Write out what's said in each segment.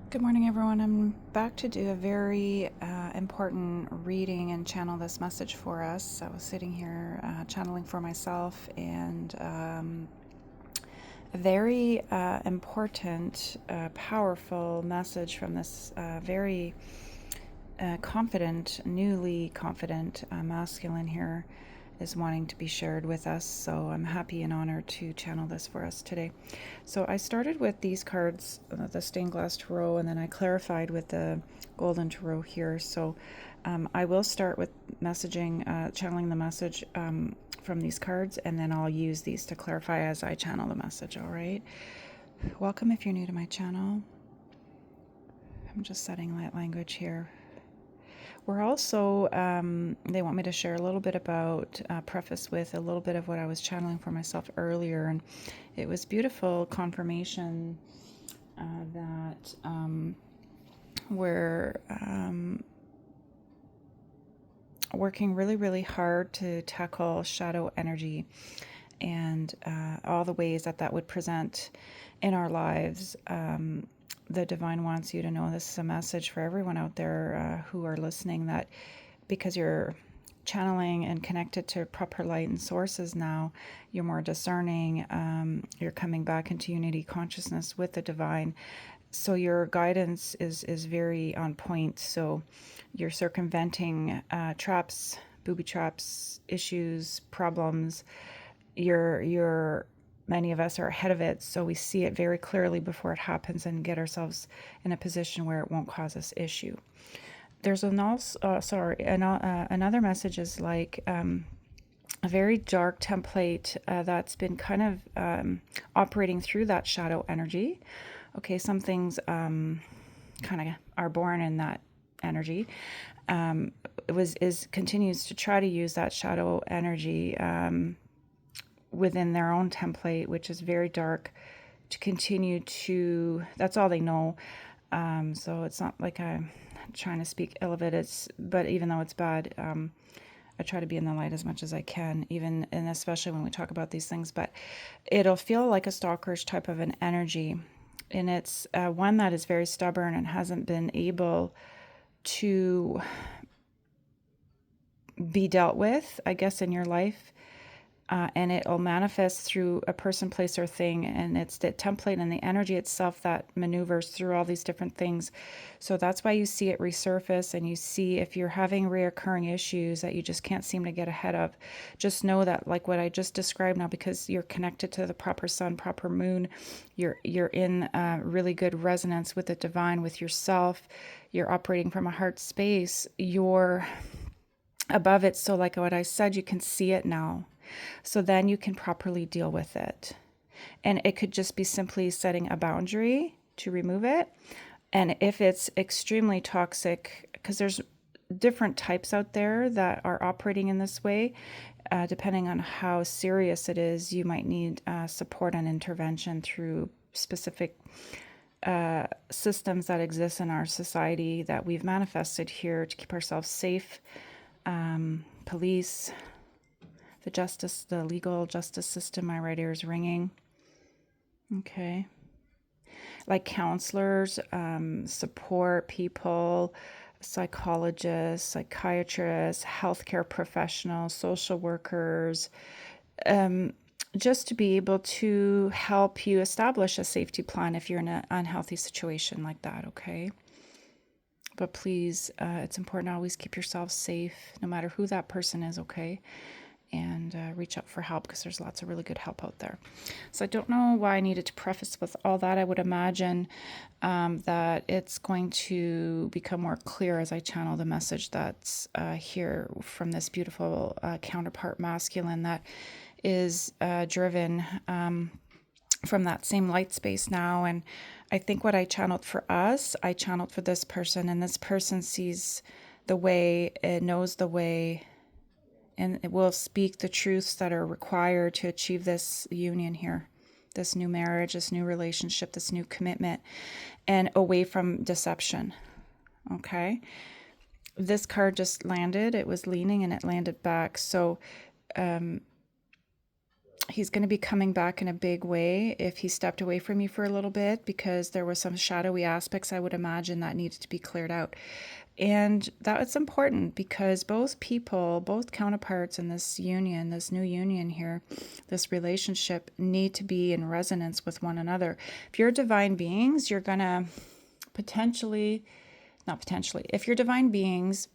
Good morning, everyone. I'm back to do a very important reading and channel this message for us. I was sitting here channeling for myself, and a very important, powerful message from this very confident, newly confident masculine here is wanting to be shared with us. So I'm happy and honored to channel this for us today. So I started with these cards, the stained glass tarot, and then I clarified with the golden tarot here. So I will start with messaging, channeling the message from these cards, and then I'll use these to clarify as I channel the message. All right. Welcome if you're new to my channel. I'm just setting light language here. We're also, they want me to share a little bit about, preface with a little bit of what I was channeling for myself earlier. And it was beautiful confirmation that we're working really, really hard to tackle shadow energy and all the ways that that would present in our lives. The divine wants you to know this is a message for everyone out there who are listening, that because you're channeling and connected to proper light and sources now, you're more discerning, you're coming back into unity consciousness with the divine. So your guidance is very on point. So you're circumventing traps, booby traps, issues, problems. You're many of us are ahead of it, so we see it very clearly before it happens and get ourselves in a position where it won't cause us issue. There's another message is like a very dark template that's been kind of operating through that shadow energy. Okay, some things kind of are born in that energy. Continues to try to use that shadow energy within their own template, which is very dark, to continue to, that's all they know. So it's not like I'm trying to speak ill of it, but even though it's bad, I try to be in the light as much as I can, even, and especially when we talk about these things, but it'll feel like a stalkerish type of an energy. And it's one that is very stubborn and hasn't been able to be dealt with, I guess, in your life. And it'll manifest through a person, place, or thing. And it's the template and the energy itself that maneuvers through all these different things. So that's why you see it resurface, and you see if you're having reoccurring issues that you just can't seem to get ahead of. Just know that, like what I just described now, because you're connected to the proper sun, proper moon, you're in really good resonance with the divine, with yourself. You're operating from a heart space. You're above it. So like what I said, you can see it now. So then you can properly deal with it. And it could just be simply setting a boundary to remove it. And if it's extremely toxic, because there's different types out there that are operating in this way, depending on how serious it is, you might need support and intervention through specific systems that exist in our society that we've manifested here to keep ourselves safe. Police, the legal justice system, my right ear is ringing. Okay. Like counselors, support people, psychologists, psychiatrists, healthcare professionals, social workers, just to be able to help you establish a safety plan if you're in an unhealthy situation like that, okay? But please, it's important to always keep yourself safe, no matter who that person is, okay? And reach out for help, because there's lots of really good help out there. So I don't know why I needed to preface with all that. I would imagine that it's going to become more clear as I channel the message that's here from this beautiful counterpart masculine that is driven from that same light space now. And I think what I channeled for us, I channeled for this person, and this person sees the way, it knows the way, and it will speak the truths that are required to achieve this union here, this new marriage, this new relationship, this new commitment, and away from deception. Okay. This card just landed. It was leaning and it landed back. So He's going to be coming back in a big way if he stepped away from you for a little bit, because there was some shadowy aspects, I would imagine, that needed to be cleared out. And that's important because both people, both counterparts in this union, this new union here, this relationship, need to be in resonance with one another. If you're divine beings, you're going to if you're divine beings,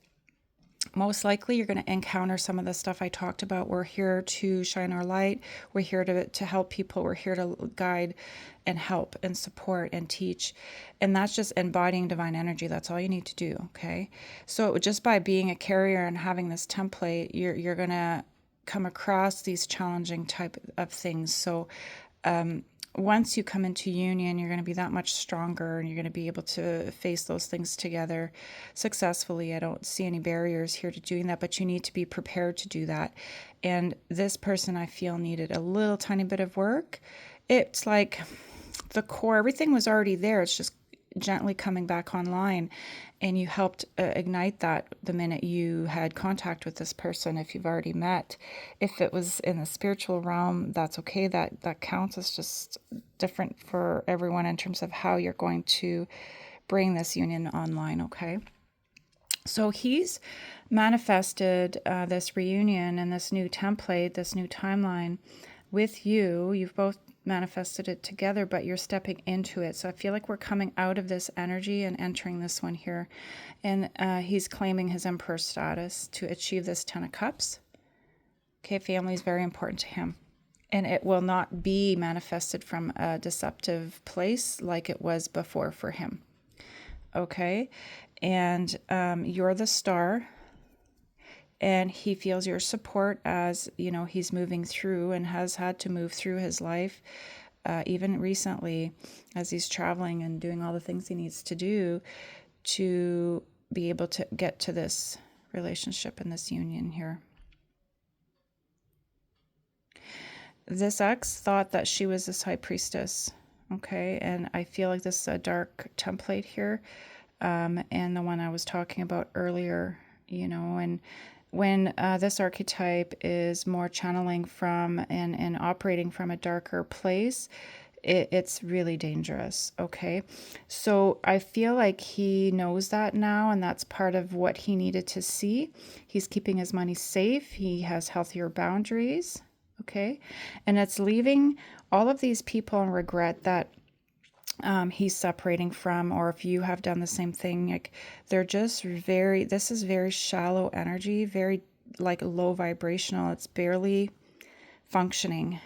most likely you're going to encounter some of the stuff I talked about. We're here to shine our light. We're here to help people. We're here to guide and help and support and teach. And that's just embodying divine energy. That's all you need to do, okay? So just by being a carrier and having this template, you're going to come across these challenging type of things. So once you come into union, you're going to be that much stronger and you're going to be able to face those things together successfully. I don't see any barriers here to doing that, but you need to be prepared to do that. And this person, I feel, needed a little tiny bit of work. It's like the core, everything was already there. It's just gently coming back online, and you helped ignite that the minute you had contact with this person. If you've already met, if it was in the spiritual realm, that's okay. That counts. It's just different for everyone in terms of how you're going to bring this union online. Okay, so he's manifested this reunion and this new template, this new timeline with you. You've both manifested it together, but you're stepping into it. So I feel like we're coming out of this energy and entering this one here. And he's claiming his emperor status to achieve this 10 of Cups. Okay, family is very important to him. And it will not be manifested from a deceptive place like it was before for him. Okay, and you're the star. And he feels your support as, he's moving through and has had to move through his life, even recently, as he's traveling and doing all the things he needs to do to be able to get to this relationship and this union here. This ex thought that she was this high priestess, okay? And I feel like this is a dark template here, and the one I was talking about earlier, and when this archetype is more channeling from and operating from a darker place, it's really dangerous, okay? So I feel like he knows that now, and that's part of what he needed to see. He's keeping his money safe. He has healthier boundaries, okay? And it's leaving all of these people in regret that he's separating from, or if you have done the same thing, like they're just this is very shallow energy, very like low vibrational. It's barely functioning.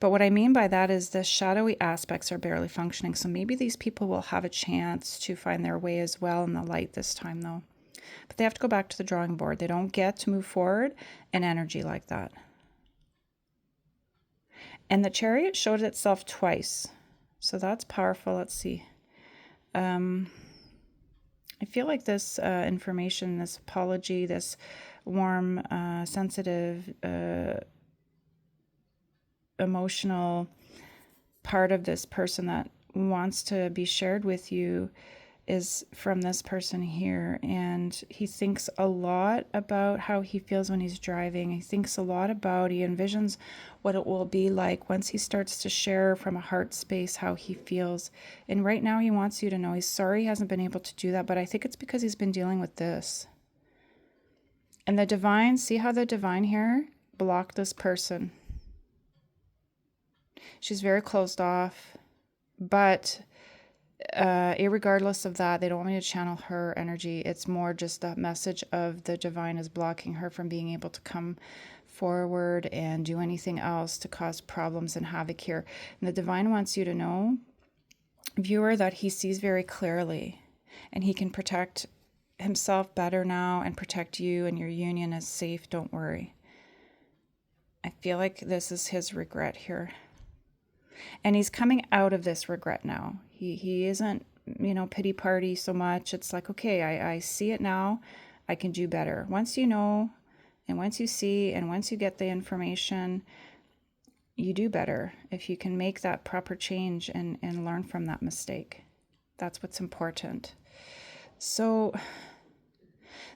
But what I mean by that is the shadowy aspects are barely functioning. So maybe these people will have a chance to find their way as well in the light this time though. But they have to go back to the drawing board. They don't get to move forward in energy like that. And the Chariot showed itself twice. So that's powerful. Let's see. I feel like this information, this apology, this warm, sensitive, emotional part of this person that wants to be shared with you is from this person here. And he thinks a lot about how he feels when he's driving. He thinks a lot about, he envisions what it will be like once he starts to share from a heart space how he feels. And right now he wants you to know he's sorry he hasn't been able to do that, but I think it's because he's been dealing with this. And the divine, see how the divine here blocked this person. She's very closed off, but irregardless of that, they don't want me to channel her energy. It's more just that message of the divine is blocking her from being able to come forward and do anything else to cause problems and havoc here. And the divine wants you to know, viewer, that he sees very clearly and he can protect himself better now and protect you, and your union is safe. Don't worry. I feel like this is his regret here. And he's coming out of this regret now. He isn't, pity party so much. It's like, okay, I see it now. I can do better. Once you know, and once you see, and once you get the information, you do better if you can make that proper change and learn from that mistake. That's what's important. So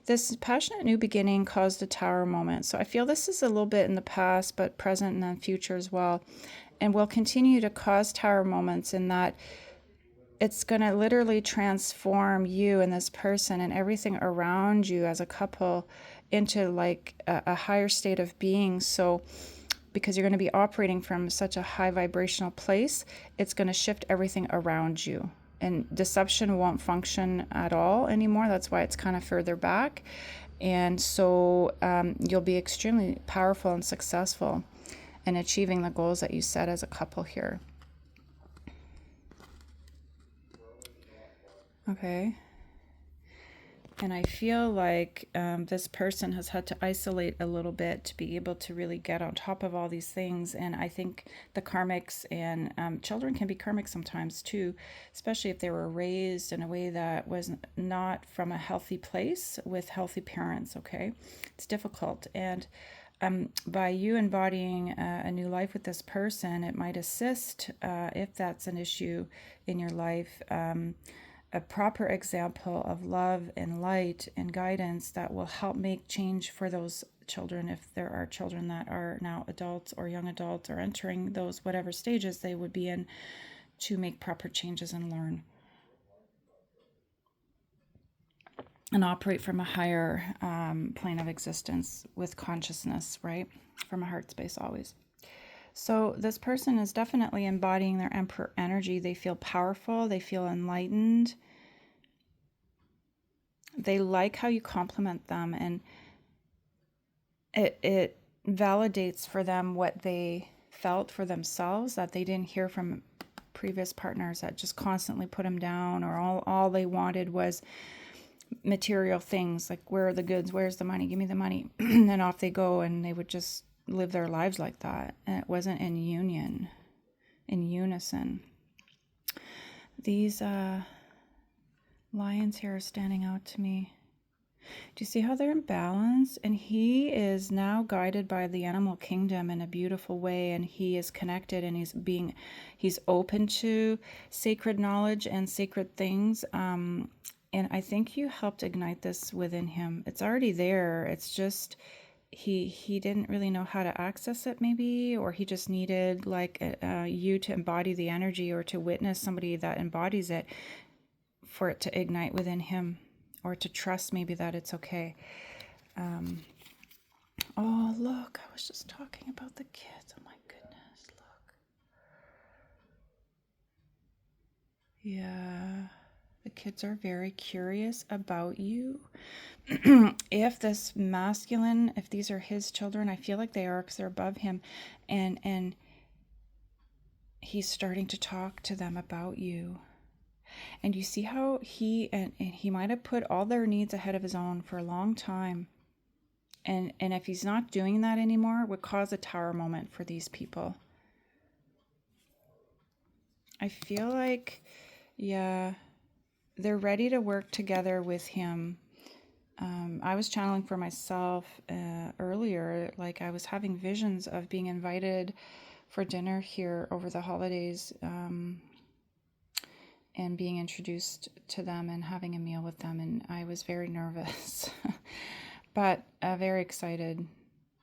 This passionate new beginning caused a tower moment. So I feel this is a little bit in the past, but present and then future as well. And will continue to cause tower moments in that it's going to literally transform you and this person and everything around you as a couple into like a higher state of being. So because you're going to be operating from such a high vibrational place, it's going to shift everything around you. And deception won't function at all anymore. That's why it's kind of further back. And so you'll be extremely powerful and successful in achieving the goals that you set as a couple here. Okay. And I feel like this person has had to isolate a little bit to be able to really get on top of all these things. And I think the karmics and children can be karmic sometimes too, especially if they were raised in a way that was not from a healthy place with healthy parents. Okay. It's difficult. And by you embodying a new life with this person, it might assist if that's an issue in your life. A proper example of love and light and guidance that will help make change for those children, if there are children that are now adults or young adults or entering those whatever stages they would be in, to make proper changes and learn and operate from a higher plane of existence with consciousness, right? From a heart space always. So this person is definitely embodying their emperor energy. They feel powerful. They feel enlightened. They like how you compliment them, and it validates for them what they felt for themselves, that they didn't hear from previous partners that just constantly put them down, or all they wanted was material things, like where are the goods, where's the money, give me the money, and off they go, and they would just live their lives like that, and it wasn't in unison. These lions here are standing out to me. Do you see how they're in balance? And he is now guided by the animal kingdom in a beautiful way, and he is connected, and he's open to sacred knowledge and sacred things. And I think you helped ignite this within him. It's already there. It's just he didn't really know how to access it, maybe, or he just needed like you to embody the energy, or to witness somebody that embodies it, for it to ignite within him, or to trust maybe that it's okay. Oh, look, I was just talking about the kids. Oh my goodness, look. Yeah, the kids are very curious about you. If this masculine, if these are his children, I feel like they are, because they're above him, and he's starting to talk to them about you. And you see how he might have put all their needs ahead of his own for a long time. And if he's not doing that anymore, it would cause a tower moment for these people. I feel like, yeah, they're ready to work together with him. I was channeling for myself earlier, like I was having visions of being invited for dinner here over the holidays, and being introduced to them and having a meal with them. And I was very nervous, but very excited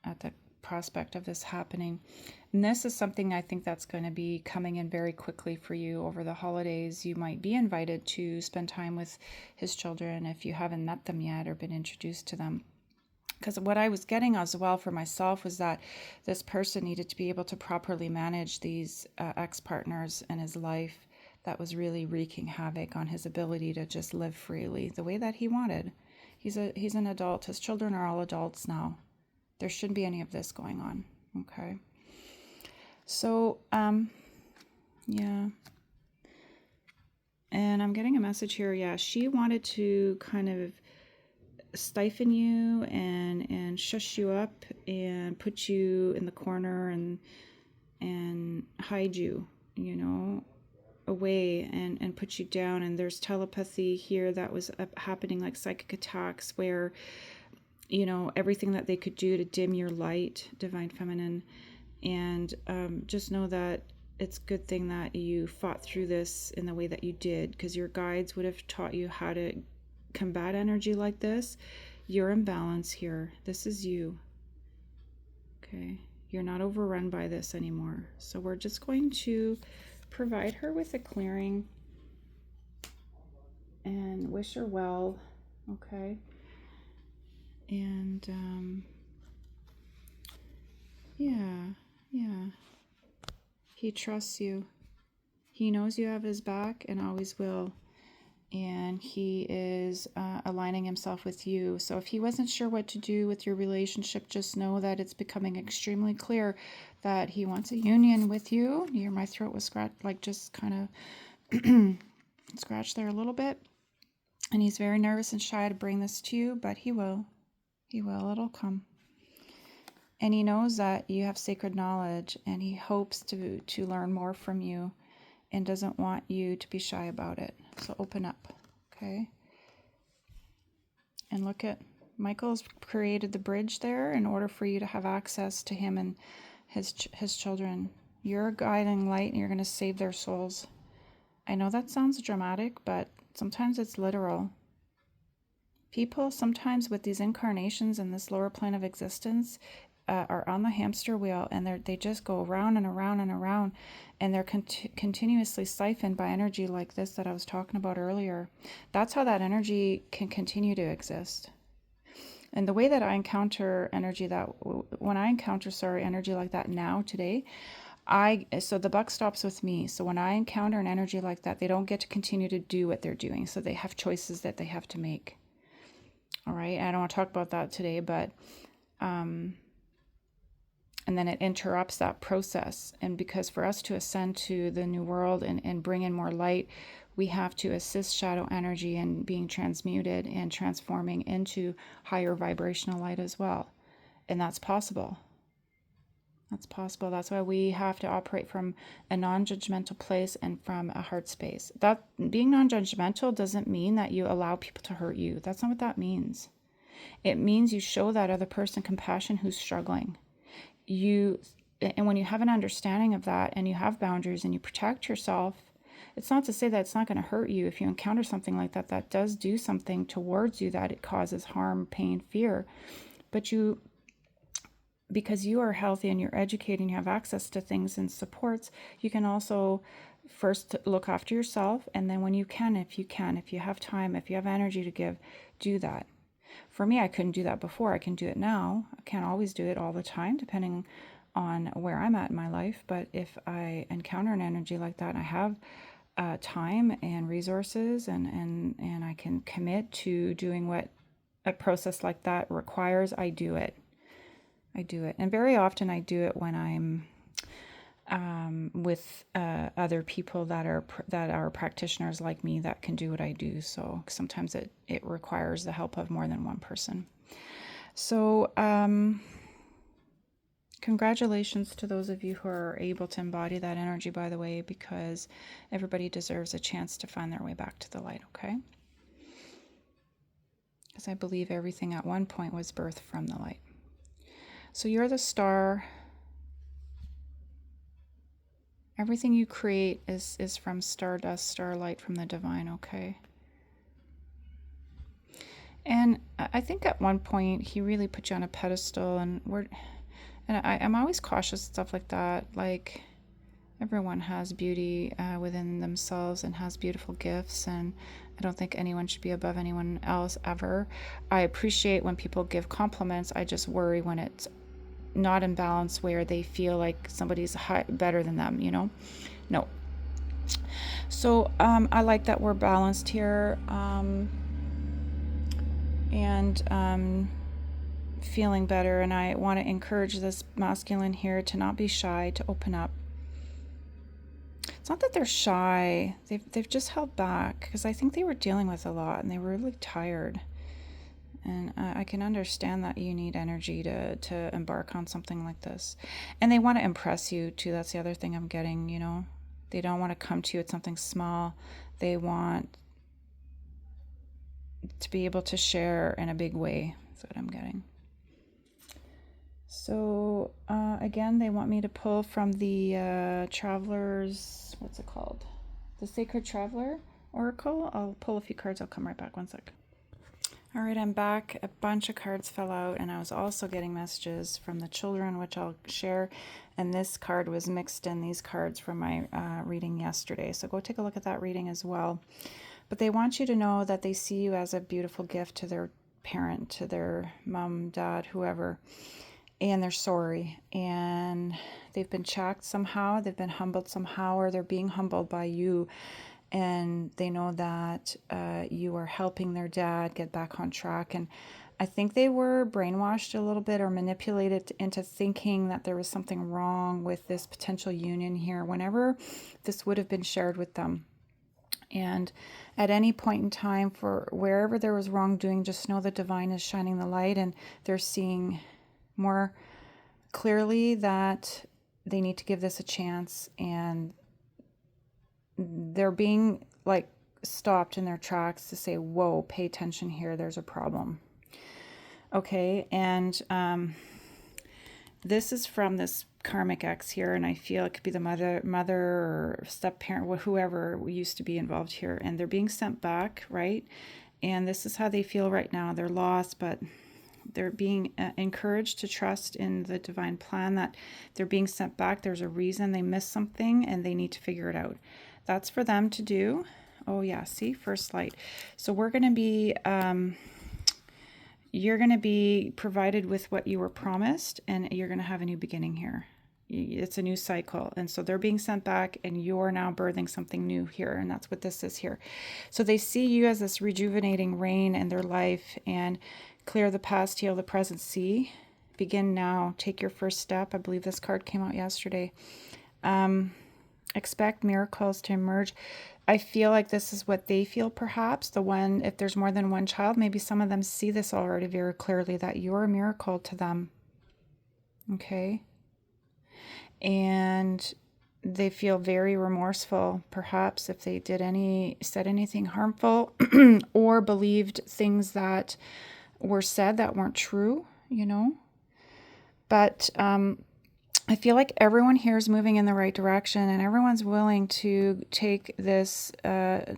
at the prospect of this happening. And this is something I think that's going to be coming in very quickly for you over the holidays. You might be invited to spend time with his children if you haven't met them yet or been introduced to them. Because what I was getting as well for myself was that this person needed to be able to properly manage these ex-partners in his life that was really wreaking havoc on his ability to just live freely the way that he wanted. He's an adult. His children are all adults now. There shouldn't be any of this going on. Okay. So, yeah. And I'm getting a message here. Yeah, she wanted to kind of stifle you and shush you up and put you in the corner and hide you, away and put you down. And there's telepathy here that was happening, like psychic attacks, where everything that they could do to dim your light, divine feminine. And just know that it's a good thing that you fought through this in the way that you did, because your guides would have taught you how to combat energy like this. You're in balance here. This is you. Okay. You're not overrun by this anymore. So we're just going to provide her with a clearing and wish her well. Okay. And yeah. He trusts you. He knows you have his back and always will. And he is aligning himself with you. So if he wasn't sure what to do with your relationship, just know that it's becoming extremely clear that he wants a union with you. My throat was scratched, like just kind of scratched there a little bit. And he's very nervous and shy to bring this to you, but he will. He will. It'll come. And he knows that you have sacred knowledge, and he hopes to learn more from you and doesn't want you to be shy about it. So open up, okay? And look at, Michael's created the bridge there in order for you to have access to him and his children. You're a guiding light, and you're going to save their souls. I know that sounds dramatic, but sometimes it's literal. People sometimes with these incarnations in this lower plane of existence are on the hamster wheel, and they just go around and around and around, and they're continuously siphoned by energy like this that I was talking about earlier. That's how that energy can continue to exist. And the way that I encounter energy energy like that now today, so the buck stops with me. So when I encounter an energy like that, they don't get to continue to do what they're doing. So they have choices that they have to make. All right. I don't want to talk about that today, but and then it interrupts that process. And because for us to ascend to the new world and bring in more light, we have to assist shadow energy in being transmuted and transforming into higher vibrational light as well. And that's possible. That's possible. That's why we have to operate from a non-judgmental place and from a heart space. That being non-judgmental doesn't mean that you allow people to hurt you. That's not what that means. It means you show that other person compassion who's struggling. And when you have an understanding of that and you have boundaries and you protect yourself, it's not to say that it's not going to hurt you. If you encounter something like that, that does do something towards you, that it causes harm, pain, fear. But because you are healthy and you're educated and you have access to things and supports, you can also first look after yourself. And then when you can, if you have time, if you have energy to give, do that. For me, I couldn't do that before. I can do it now. I can't always do it all the time, depending on where I'm at in my life. But if I encounter an energy like that, and I have time and resources, and I can commit to doing what a process like that requires, I do it. And very often I do it when I'm with other people that are practitioners like me that can do what I do. So sometimes it requires the help of more than one person. So congratulations to those of you who are able to embody that energy, by the way, because everybody deserves a chance to find their way back to the light, okay? Because I believe everything at one point was birthed from the light. So you're the star. Everything you create is from stardust, starlight from the divine, okay? And I think at one point he really put you on a pedestal, and I'm always cautious stuff like that. Like, everyone has beauty within themselves and has beautiful gifts, and I don't think anyone should be above anyone else ever. I appreciate when people give compliments. I just worry when it's not in balance, where they feel like somebody's better than them, No. So I like that we're balanced here, and feeling better. And I want to encourage this masculine here to not be shy, to open up. It's not that they're shy. They've just held back because I think they were dealing with a lot and they were really tired. And I can understand that you need energy to embark on something like this. And they want to impress you, too. That's the other thing I'm getting, They don't want to come to you with something small. They want to be able to share in a big way. That's what I'm getting. So, again, they want me to pull from the Traveler's, what's it called? The Sacred Traveler Oracle. I'll pull a few cards. I'll come right back. One sec. All right, I'm back. A bunch of cards fell out, and I was also getting messages from the children, which I'll share. And this card was mixed in these cards from my reading yesterday. So go take a look at that reading as well. But they want you to know that they see you as a beautiful gift to their parent, to their mom, dad, whoever. And they're sorry. And they've been checked somehow. They've been humbled somehow, or they're being humbled by you. And they know that you are helping their dad get back on track. And I think they were brainwashed a little bit or manipulated into thinking that there was something wrong with this potential union here whenever this would have been shared with them. And at any point in time, for wherever there was wrongdoing, just know the divine is shining the light, and they're seeing more clearly that they need to give this a chance, and they're being like stopped in their tracks to say, whoa, pay attention here, there's a problem. Okay, and this is from this karmic ex here, and I feel it could be the mother or step parent, whoever used to be involved here, and they're being sent back, right? And this is how they feel right now. They're lost, but they're being encouraged to trust in the divine plan, that they're being sent back. There's a reason. They missed something and they need to figure it out. That's for them to do. Oh yeah, see, first light. So we're going to be you're going to be provided with what you were promised, and you're going to have a new beginning here. It's a new cycle. And so they're being sent back, and you're now birthing something new here. And that's what this is here. So they see you as this rejuvenating rain in their life, and clear the past, heal the present. See, begin now. Take your first step. I believe this card came out yesterday. Expect miracles to emerge. I feel like this is what they feel, perhaps. The one, if there's more than one child, maybe some of them see this already very clearly, that you're a miracle to them. Okay? And they feel very remorseful, perhaps, if they said anything harmful or believed things that were said that weren't true, you know. But I feel like everyone here is moving in the right direction, and everyone's willing to take this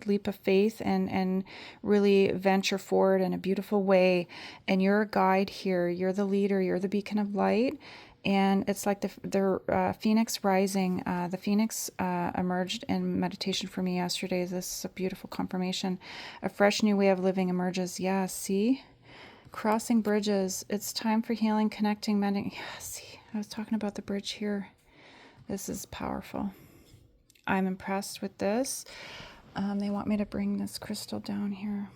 leap of faith and really venture forward in a beautiful way. And you're a guide here. You're the leader. You're the beacon of light. And it's like the phoenix rising. The phoenix emerged in meditation for me yesterday. This is a beautiful confirmation. A fresh new way of living emerges. Yeah, see? Crossing bridges. It's time for healing, connecting, mending. Yeah, see? I was talking about the bridge here. This is powerful. I'm impressed with this. They want me to bring this crystal down here.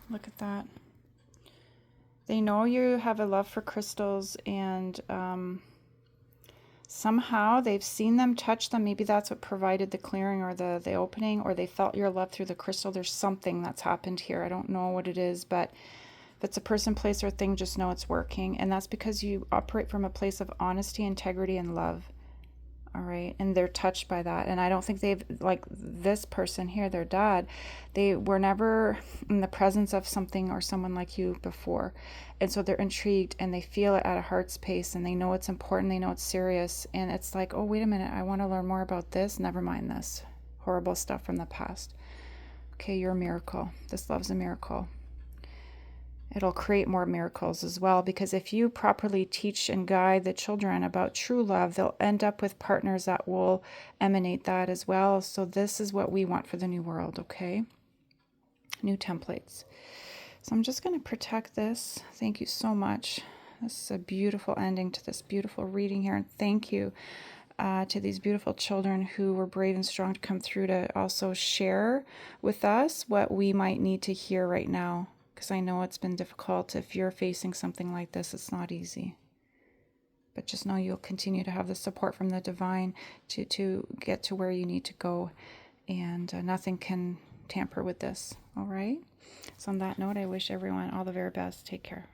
Look at that. They know you have a love for crystals, and somehow they've seen them, touch them. Maybe that's what provided the clearing or the opening, or they felt your love through the crystal. There's something that's happened here. I don't know what it is, but if it's a person, place, or thing, just know it's working. And that's because you operate from a place of honesty, integrity, and love. All right. And they're touched by that. And I don't think they've, like this person here, their dad, they were never in the presence of something or someone like you before. And so they're intrigued, and they feel it at a heart's pace, and they know it's important. They know it's serious. And it's like, oh, wait a minute. I want to learn more about this. Never mind this horrible stuff from the past. Okay. You're a miracle. This love's a miracle. It'll create more miracles as well, because if you properly teach and guide the children about true love, they'll end up with partners that will emanate that as well. So this is what we want for the new world, okay? New templates. So I'm just going to protect this. Thank you so much. This is a beautiful ending to this beautiful reading here. And thank you to these beautiful children who were brave and strong to come through to also share with us what we might need to hear right now. Because I know it's been difficult. If you're facing something like this, it's not easy. But just know you'll continue to have the support from the divine to get to where you need to go. And nothing can tamper with this. All right? So on that note, I wish everyone all the very best. Take care.